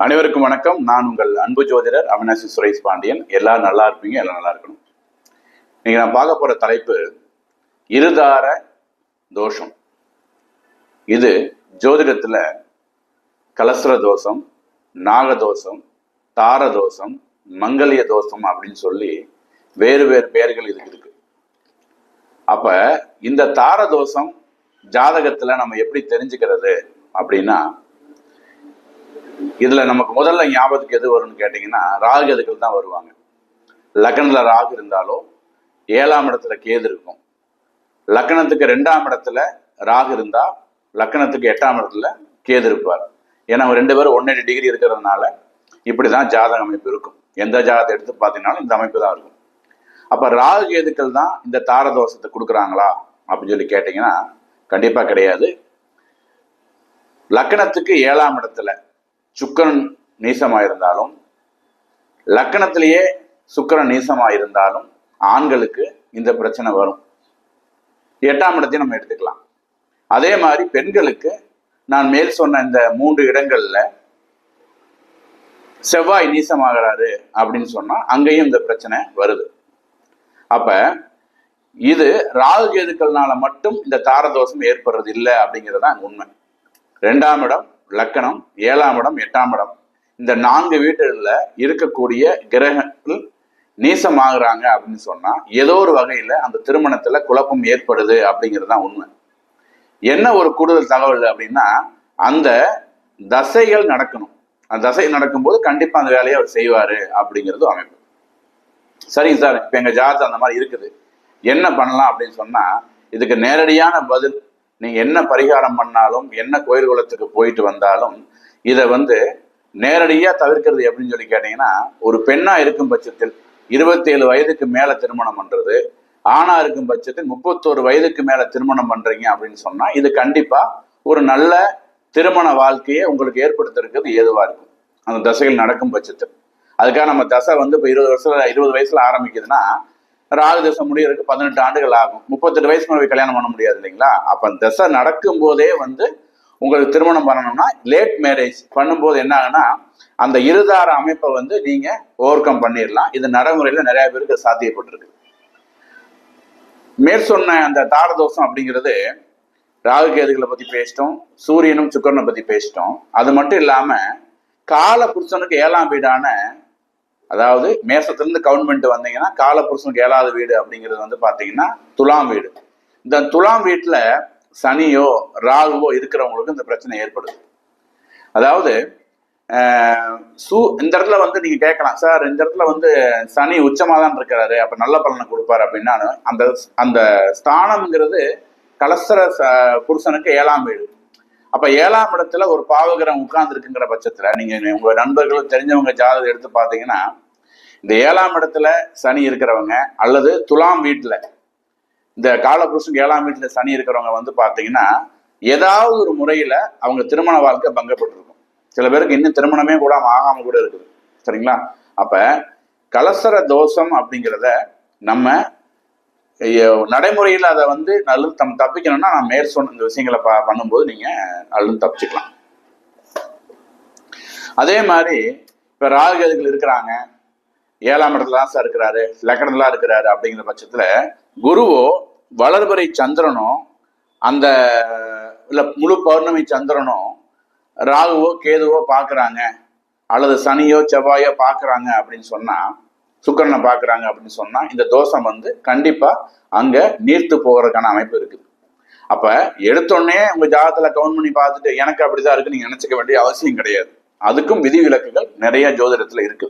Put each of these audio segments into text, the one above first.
அனைவருக்கும் வணக்கம். நான் உங்கள் அன்பு ஜோதிடர் அவினாசி சுரேஷ் பாண்டியன். எல்லாரும் நல்லா இருப்பீங்க, எல்லாம் நல்லா இருக்கணும். நீங்க நான் பார்க்க போற தலைப்பு இருதார தோஷம். இது ஜோதிடத்துல கலஸ்திர தோஷம், நாகதோஷம், தார தோஷம், மங்கலிய தோஷம் அப்படின்னு சொல்லி வேறு வேறு பெயர்கள் இதுக்கு இருக்கு. அப்ப இந்த தார தோஷம் ஜாதகத்துல நம்ம எப்படி தெரிஞ்சுக்கிறது அப்படின்னா, இதுல நமக்கு முதல்ல ஞாபகத்துக்கு எது வரும்னு கேட்டீங்கன்னா, ராகு கேதுக்கள் தான் வருவாங்க. லக்னத்துல ராகு இருந்தாலோ 7ஆம் இடத்துல கேது இருக்கும். லக்னத்துக்கு 2ஆம் இடத்துல ராகு இருந்தா லக்னத்துக்கு 8ஆம் இடத்துல கேது இருப்பார். ஏன்னா அவங்க 2 பேரும் 180 டிகிரி இருக்கிறதுனால இப்படிதான் ஜாதக அமைப்பு இருக்கும். எந்த ஜாதகத்தை எடுத்து பார்த்தீங்கன்னாலும் இந்த அமைப்பு தான் இருக்கும். அப்ப ராகு கேதுக்கள் தான் இந்த தாரதோஷத்தை கொடுக்குறாங்களா அப்படின்னு சொல்லி கேட்டீங்கன்னா கண்டிப்பா கிடையாது. லக்னத்துக்கு 7ஆம் இடத்துல சுக்கிரன் நீசமாயிருந்தாலும், லக்கணத்திலேயே சுக்கிரன் நீசமாயிருந்தாலும் ஆண்களுக்கு இந்த பிரச்சனை வரும். 8ஆம் இடத்தையும் நம்ம எடுத்துக்கலாம். அதே மாதிரி பெண்களுக்கு நான் மேல் சொன்ன இந்த 3 இடங்கள்ல செவ்வாய் நீசமாகிறாரு அப்படின்னு சொன்னா அங்கேயும் இந்த பிரச்சனை வருது. அப்ப இது ராகு கேதுக்கள்னால மட்டும் இந்த தாரதோஷம் ஏற்படுறது இல்லை அப்படிங்கிறது தான் உண்மை. 2ஆம் இடம் லக்கணம், 7ஆம் இடம், 8ஆம் இடம், இந்த 4 வீட்டுல இருக்கக்கூடிய கிரகங்கள் நீசமாகறாங்க அப்படின்னு சொன்னா ஏதோ ஒரு வகையில அந்த திருமணத்துல குழப்பம் ஏற்படுது அப்படிங்கிறது தான் உண்மை. என்ன ஒரு கூடுதல் தகவல் அப்படின்னா, அந்த தசைகள் நடக்கணும். அந்த தசை நடக்கும்போது கண்டிப்பா அந்த வேலையை அவர் செய்வாரு அப்படிங்கிறது அமைப்பு. சரிங்க சார், இப்ப எங்க ஜாதகம் அந்த மாதிரி இருக்குது, என்ன பண்ணலாம் அப்படின்னு சொன்னா, இதுக்கு நேரடியான பதில், நீங்க என்ன பரிகாரம் பண்ணாலும், என்ன கோயில் குளத்துக்கு போயிட்டு வந்தாலும், இதை நேரடியா தவிர்க்கிறது எப்படின்னு சொல்லி கேட்டீங்கன்னா, ஒரு பெண்ணா இருக்கும் பட்சத்தில் 27 வயதுக்கு மேல திருமணம் பண்றது, ஆணா இருக்கும் பட்சத்தில் 31 வயதுக்கு மேல திருமணம் பண்றீங்க அப்படின்னு சொன்னா இது கண்டிப்பா ஒரு நல்ல திருமண வாழ்க்கையை உங்களுக்கு ஏற்படுத்திருக்கிறது ஏதுவா இருக்கும், அந்த தசைகள் நடக்கும் பட்சத்தில். அதுக்காக நம்ம தசை இப்ப 20 வயசுல ஆரம்பிக்குதுன்னா ராகு தசை முடியறதுக்கு 18 ஆண்டுகள் ஆகும். 38 வயசுக்கு மேலே கல்யாணம் பண்ண முடியாது இல்லைங்களா? அப்ப தசை நடக்கும் போதே உங்களுக்கு திருமணம் பண்ணணும்னா லேட் மேரேஜ் பண்ணும்போது என்ன ஆகுன்னா, அந்த இருதார அமைப்பை நீங்க ஓவர் கம் பண்ணிடலாம். இது நடைமுறையில நிறைய பேருக்கு சாத்தியப்பட்டிருக்கு. மேற்சொன்ன அந்த தாரதோஷம் அப்படிங்கிறது ராகு கேதுகளை பத்தி பேசிட்டோம், சூரியனும் சுக்கிரனை பத்தி பேசிட்டோம். அது மட்டும் இல்லாம கால புருஷனுக்கு 7ஆம் வீடான, அதாவது மேசத்திலிருந்து கவுண்ட் பண்ணிட்டு வந்தீங்கன்னா காலபுருஷனுக்கு 7வது வீடு அப்படிங்கிறது பாத்தீங்கன்னா துலாம் வீடு. இந்த துலாம் வீட்டுல சனியோ ராகுவோ இருக்கிறவங்களுக்கு இந்த பிரச்சனை ஏற்படுது. அதாவது இந்த இடத்துல நீங்க கேட்கலாம், சார் இந்த இடத்துல சனி உச்சமா தான் இருக்கிறாரு, அப்ப நல்ல பலனை கொடுப்பாரு அப்படின்னா, அந்த ஸ்தானம்ங்கிறது கலஸ்திர புருஷனுக்கு 7ஆம் வீடு. அப்ப 7ஆம் இடத்துல ஒரு பாவகிரகம் உட்கார்ந்து இருக்குங்கிற பட்சத்துல நீங்க உங்க நண்பர்களும் தெரிஞ்சவங்க ஜாதகம் எடுத்து பாத்தீங்கன்னா, இந்த 7ஆம் இடத்துல சனி இருக்கிறவங்க அல்லது துலாம் வீட்டுல இந்த காலபுருஷனுக்கு 7ஆம் வீட்டுல சனி இருக்கிறவங்க பாத்தீங்கன்னா ஏதாவது ஒரு முறையில அவங்க திருமண வாழ்க்கை பங்கப்பட்டிருக்கும். சில பேருக்கு இன்னும் திருமணமே கூட ஆகாம கூட இருக்குது. சரிங்களா? அப்ப கலசர தோஷம் அப்படிங்கிறத நம்ம நடைமுறையில் அதை நல்ல தப்பிக்கணும்னா நான் மேற் சொன்ன இந்த விஷயங்களை பண்ணும்போது நீங்க நல்ல தப்பிச்சுக்கலாம். அதே மாதிரி இப்ப ராகுகேதுகள் இருக்கிறாங்க, 7ஆம் இடத்துல தான் சார் இருக்கிறாரு, லக்னத்துல இருக்கிறாரு அப்படிங்கிற பட்சத்துல குருவோ வளர்பிறை சந்திரனோ அந்த இல்ல முழு பௌர்ணமி சந்திரனோ ராகுவோ கேதுவோ பாக்குறாங்க, அல்லது சனியோ செவ்வாயோ பாக்குறாங்க அப்படின்னு சொன்னா, சுக்கிரனை பாக்குறாங்க அப்படின்னு சொன்னா இந்த தோஷம் கண்டிப்பா அங்க நீர்த்து போகிறதுக்கான அமைப்பு இருக்குது. அப்ப எடுத்தோடனே உங்க ஜாதகத்துல கவுண்ட் பண்ணி பார்த்துட்டு எனக்கு அப்படிதான் இருக்கு நீங்க நினைச்சுக்க வேண்டிய அவசியம் கிடையாது. அதுக்கும் விதிவிலக்குகள் நிறைய ஜோதிடத்துல இருக்கு.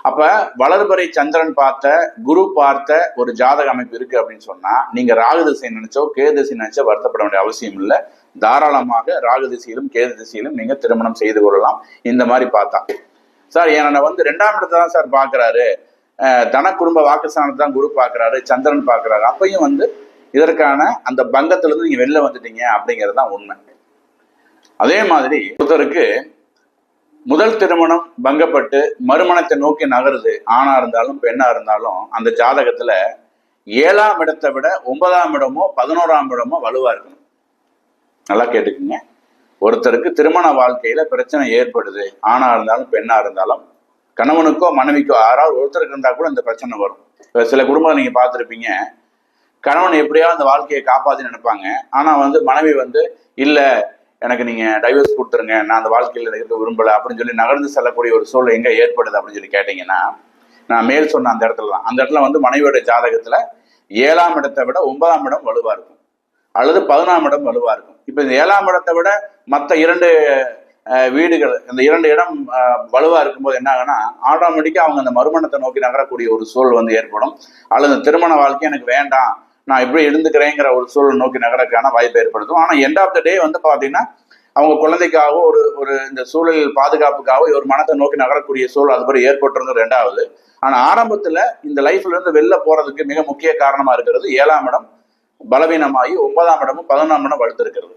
அப்ப வளர்பிறை சந்திரன் பார்த்த, குரு பார்த்த ஒரு ஜாதக அமைப்பு இருக்கு அப்படின்னு சொன்னா நீங்க ராகு திசை நினைச்சோ கேது திசை நினைச்சோ வருத்தப்பட வேண்டிய அவசியம் இல்லை. தாராளமாக ராகு திசையிலும் கேது திசையிலும் நீங்க திருமணம் செய்து கொள்ளலாம். இந்த மாதிரி பார்த்தா, சார் என்னை 2ஆம் இடத்தை தான் சார் பாக்குறாரு, தன குடும்ப வாக்குஸ்தானத்தை தான் குரு பாக்குறாரு, சந்திரன் பாக்குறாரு, அப்பையும் இதற்கான அந்த பங்கத்துல இருந்து நீங்க வெளில வந்துட்டீங்க அப்படிங்கிறது தான் உண்மை. அதே மாதிரி ஒருத்தருக்கு முதல் திருமணம் பங்கப்பட்டு மறுமணத்தை நோக்கி நகருது, ஆணா இருந்தாலும் பெண்ணா இருந்தாலும் அந்த ஜாதகத்துல 7ஆம் இடத்தை விட 9ஆம் இடமோ 11ஆம் இடமோ வலுவா இருக்கணும். நல்லா கேட்டுக்குங்க. ஒருத்தருக்கு திருமண வாழ்க்கையில பிரச்சனை ஏற்படுது, ஆணா இருந்தாலும் பெண்ணா இருந்தாலும், கணவனுக்கோ மனைவிக்கோ யாராவது ஒருத்தருக்கு இருந்தா கூட இந்த பிரச்சனை வரும். சில குடும்பம் நீங்க பார்த்துருப்பீங்க, கணவன் எப்படியாவது அந்த வாழ்க்கையை காப்பாத்தி நினைப்பாங்க. ஆனா மனைவி இல்ல எனக்கு நீங்க டைவர்ஸ் கொடுத்துருங்க, நான் அந்த வாழ்க்கையில இருக்க விரும்பல அப்படின்னு சொல்லி நகர்ந்து செல்லக்கூடிய ஒரு சூழல் எங்க ஏற்படுது அப்படின்னு சொல்லி கேட்டீங்கன்னா, நான் மேல் சொன்ன அந்த இடத்துல தான். அந்த இடத்துல மனைவியோட ஜாதகத்துல 7ஆம் இடத்தை விட 9ஆம் இடம் வலுவா இருக்கும், அல்லது 11ஆம் இடம் வலுவா இருக்கும். இப்ப இந்த 7ஆம் இடத்தை விட மற்ற 2 வீடுகள், இந்த 2 இடம் வலுவா இருக்கும்போது என்ன ஆகுனா, ஆட்டோமேட்டிக்கா அவங்க அந்த மறுமணத்தை நோக்கி நகரக்கூடிய ஒரு சூழல் ஏற்படும். அல்லது திருமண வாழ்க்கை எனக்கு வேண்டாம், நான் எப்படி இருந்துக்கிறேங்கிற ஒரு சூழல் நோக்கி நகரக்கான வாய்ப்பு ஏற்படுத்தும். ஆனா எண்ட் ஆஃப் த டே பாத்தீங்கன்னா, அவங்க குழந்தைக்காக ஒரு இந்த சூழல் பாதுகாப்புக்காக ஒரு மனத்தை நோக்கி நகரக்கூடிய சூழல் அது மாதிரி ஏற்பட்டுருந்தது 2வது. ஆனா ஆரம்பத்துல இந்த லைஃப்ல இருந்து வெளில போறதுக்கு மிக முக்கிய காரணமா இருக்கிறது 7ஆம் இடம் பலவீனமாகி 9ஆம் இடமும் 11ஆம் இடம் வலுத்திருக்கிறது.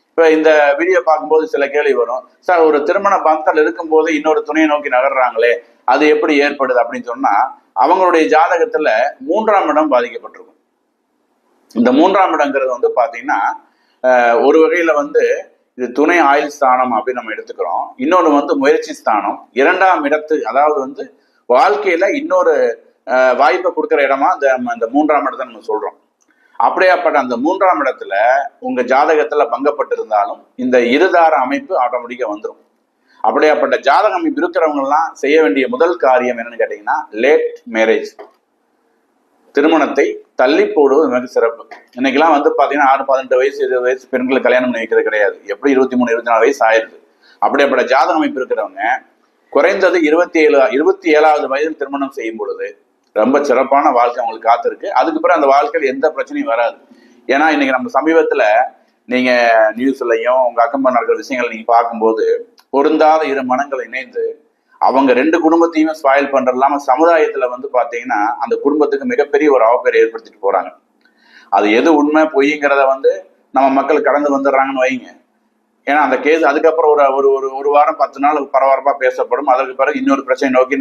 இப்ப இந்த வீடியோ பார்க்கும்போது சில கேள்வி வரும், சார் ஒரு திருமண பந்தத்தில் இருக்கும் போது இன்னொரு துணையை நோக்கி நகர்றாங்களே அது எப்படி ஏற்படுது அப்படின்னு சொன்னா, அவங்களுடைய ஜாதகத்துல 3ஆம் இடம் பாதிக்கப்பட்டிருக்கும். இந்த 3ஆம் இடங்கிறது பாத்தீங்கன்னா ஒரு வகையில இது துணை ஆயுள் ஸ்தானம் அப்படின்னு நம்ம எடுத்துக்கிறோம். இன்னொன்று முயற்சி ஸ்தானம். 2ஆம் இடத்து அதாவது வாழ்க்கையில இன்னொரு வாய்ப்பை கொடுக்குற இடமா இந்த 3ஆம் இடத்தை நம்ம சொல்றோம். அப்படியாப்பட்ட அந்த 3ஆம் இடத்துல உங்க ஜாதகத்துல பங்கப்பட்டிருந்தாலும் இந்த இருதார அமைப்பு ஆட்டோமேட்டிக்கா வந்துடும். அப்படியாப்பட்ட ஜாதக அமைப்பு இருக்கிறவங்க எல்லாம் செய்ய வேண்டிய முதல் காரியம் என்னன்னு கேட்டீங்கன்னா, லேட் மேரேஜ், திருமணத்தை தள்ளி போடுவது மிக சிறப்பு. இன்னைக்கெல்லாம் பாத்தீங்கன்னா 6, 18 வயசு 20 வயசு பெண்களுக்கு கல்யாணம் பண்ணி வைக்கிறது கிடையாது. எப்படி 23, 24 வயசு ஆயிடுது. அப்படியாப்பட்ட ஜாதக அமைப்பு இருக்கிறவங்க குறைந்தது 27வது வயதில் திருமணம் செய்யும் பொழுது ரொம்ப சிறப்பான வாழ்க்கை அவங்களுக்கு காத்திருக்கு. அதுக்கு பிறகு அந்த வாழ்க்கையில் எந்த பிரச்சனையும் வராது. ஏன்னா இன்னைக்கு நம்ம சமீபத்துல நீங்க நியூஸ்லையும் உங்க அக்கம் நடக்கிற விஷயங்களை நீங்க பார்க்கும்போது, பொருந்தாத 2 மனங்கள் இணைந்து அவங்க 2 குடும்பத்தையுமே ஸ்பாயில் பண்றது இல்லாம சமுதாயத்துல பாத்தீங்கன்னா அந்த குடும்பத்துக்கு மிகப்பெரிய ஒரு அவப்பேரை ஏற்படுத்திட்டு போறாங்க. அது எது உண்மை பொய்ங்கிறத நம்ம மக்கள் கடந்து வந்துடுறாங்கன்னு வைங்க. ஏன்னா அந்த கேஸ் அதுக்கப்புறம் ஒரு வாரம் 10 நாள் பரபரப்பா பேசப்படும். அதற்கு பிறகு இன்னொரு பிரச்சனை நோக்கி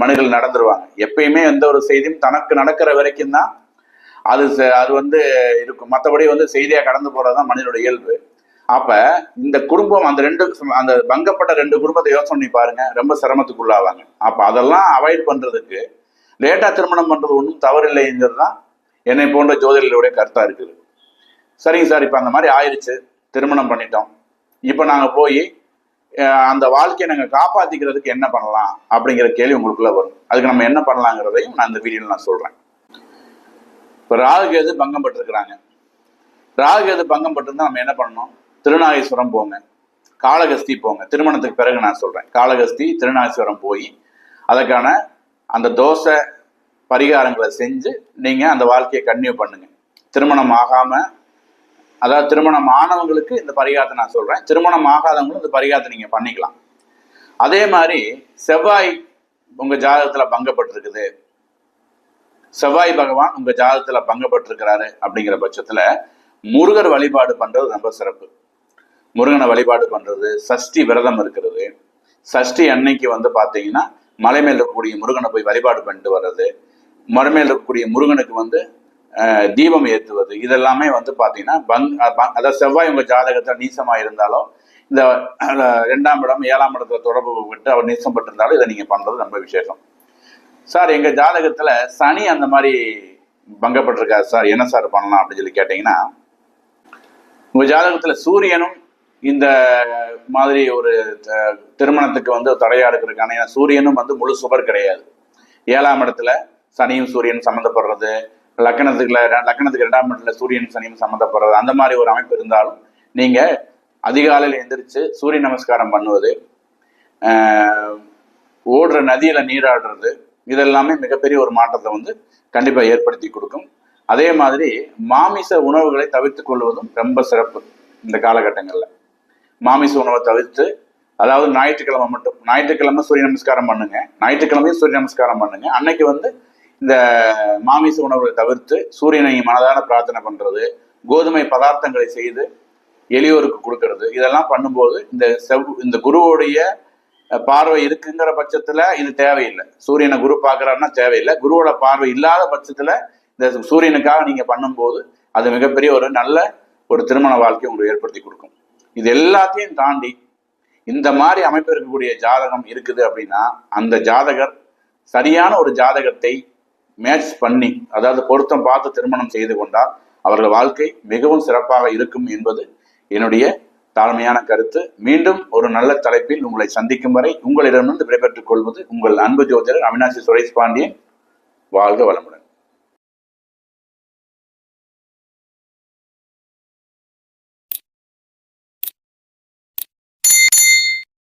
மனிதர்கள் நடந்துருவாங்க. எப்பயுமே எந்த ஒரு செய்தியும் தனக்கு நடக்கிற வரைக்கும் தான் அது இருக்கும். மற்றபடி செய்தியா கடந்து போறதுதான் மனிதனோட இயல்பு. அப்ப இந்த குடும்பம் அந்த பங்கப்பட்ட 2 குடும்பத்தை யோசனை பண்ணி பாருங்க, ரொம்ப சிரமத்துக்குள்ளாவாங்க. அப்ப அதெல்லாம் அவாய்ட் பண்றதுக்கு லேட்டா திருமணம் பண்றது ஒன்றும் தவறில்லைங்கிறது தான் என்னை போன்ற ஜோதிடர்களுடைய கருத்தா இருக்குது. சரிங்க சார், இப்ப அந்த மாதிரி ஆயிடுச்சு, திருமணம் பண்ணிட்டோம், இப்ப நாங்க போய் அந்த வாழ்க்கையை நாங்க காப்பாத்திக்கிறதுக்கு என்ன பண்ணலாம் அப்படிங்கிற கேள்வி உங்களுக்குள்ள வரும். அதுக்கு நம்ம என்ன பண்ணலாங்கிறதையும் நான் இந்த வீடியோல நான் சொல்றேன். இப்ப ராகுகேது பங்கம் பட்டிருக்கிறாங்க. ராகுகேது பங்கம் பட்டிருந்தா நம்ம என்ன பண்ணணும்? திருநாகேஸ்வரம் போங்க, காளகஸ்தி போங்க. திருமணத்துக்கு பிறகு நான் சொல்றேன். காளகஸ்தி திருநாகேஸ்வரம் போய் அதற்கான அந்த தோசை பரிகாரங்களை செஞ்சு நீங்க அந்த வாழ்க்கையை கன்டினியூ பண்ணுங்க. திருமணம் ஆகாம, அதாவது திருமணம் ஆனவங்களுக்கு இந்த பரிகாரத்தை நான் சொல்றேன், திருமணம் ஆகாதவங்களும் இந்த பரிகாரத்தை நீங்க பண்ணிக்கலாம். அதே மாதிரி செவ்வாய் உங்க ஜாதகத்துல பங்கப்பட்டிருக்குது, செவ்வாய் பகவான் உங்க ஜாதகத்துல பங்கப்பட்டிருக்கிறாரு அப்படிங்கிற பட்சத்துல முருகர் வழிபாடு பண்றது ரொம்ப சிறப்பு. முருகனை வழிபாடு பண்றது, சஷ்டி விரதம் இருக்கிறது, சஷ்டி அன்னைக்கு பாத்தீங்கன்னா மலை மேல் இருக்கக்கூடிய முருகனை போய் வழிபாடு பண்ணிட்டு வர்றது, மலை மேல் இருக்கக்கூடிய முருகனுக்கு தீபம் ஏற்றுவது, இதெல்லாமே பாத்தீங்கன்னா அதாவது செவ்வாய் உங்க ஜாதகத்துல நீசமா இருந்தாலும், இந்த 2ஆம் இடம் 7ஆம் இடத்துல தொடர்பு விட்டு அவர் நீசம் பட்டிருந்தாலும் இதை நீங்க பண்றது ரொம்ப விசேஷம். சார் எங்க ஜாதகத்துல சனி அந்த மாதிரி பங்கப்பட்டிருக்காரு சார், என்ன சார் பண்ணலாம் அப்படின்னு சொல்லி கேட்டீங்கன்னா, உங்க ஜாதகத்துல சூரியனும் இந்த மாதிரி ஒரு திருமணத்துக்கு தடையா இருக்கிறதுக்கான, ஏன்னா சூரியனும் முழு சுபர் கிடையாது. 7ஆம் இடத்துல சனியும் சூரியனும் சம்மந்தப்படுறது, லக்கணத்துக்கு 2ஆம் இடத்துல சூரியன் சனியும் சம்மந்தப்படுறது, அந்த மாதிரி ஒரு அமைப்பு இருந்தாலும் நீங்க அதிகாலையில் எந்திரிச்சு சூரிய நமஸ்காரம் பண்ணுவது, ஓடுற நதியில நீராடுறது, இதெல்லாமே மிகப்பெரிய ஒரு மாற்றத்தை கண்டிப்பா ஏற்படுத்தி கொடுக்கும். அதே மாதிரி மாமிச உணவுகளை தவிர்த்து கொள்வதும் ரொம்ப சிறப்பு. இந்த காலகட்டங்கள்ல மாமிச உணவை தவிர்த்து, அதாவது ஞாயிற்றுக்கிழமை சூரிய நமஸ்காரம் பண்ணுங்க, ஞாயிற்றுக்கிழமையும் சூரிய நமஸ்காரம் பண்ணுங்க. அன்னைக்கு இந்த மாமிச உணவுகளை தவிர்த்து சூரியனை மனதார பிரார்த்தனை பண்றது, கோதுமை பதார்த்தங்களை செய்து எளியோருக்கு கொடுக்கறது, இதெல்லாம் பண்ணும்போது இந்த குருவுடைய பார்வை இருக்குங்கிற பட்சத்துல இது தேவையில்லை. சூரியனை குரு பார்க்கறாருன்னா தேவையில்லை. குருவோட பார்வை இல்லாத பட்சத்துல இந்த சூரியனுக்காக நீங்க பண்ணும்போது அது மிகப்பெரிய ஒரு நல்ல ஒரு திருமண வாழ்க்கையை உங்களுக்கு ஏற்படுத்தி கொடுக்கும். இது எல்லாத்தையும் தாண்டி இந்த மாதிரி அமைப்பு இருக்கக்கூடிய ஜாதகம் இருக்குது அப்படின்னா அந்த ஜாதகர் சரியான ஒரு ஜாதகத்தை மேட்ச் பண்ணி, அதாவது பொருத்தம் பார்த்து திருமணம் செய்து கொண்டால் அவர்கள் வாழ்க்கை மிகவும் சிறப்பாக இருக்கும் என்பது என்னுடைய தாழ்மையான கருத்து. மீண்டும் ஒரு நல்ல தலைப்பில் உங்களை சந்திக்கும் வரை உங்களிடமிருந்து விடைபெற்றுக் கொள்வது உங்கள் அன்பு ஜோதிடர் அவினாசி சுரேஷ் பாண்டியன். வாழ்க வளமுடன்.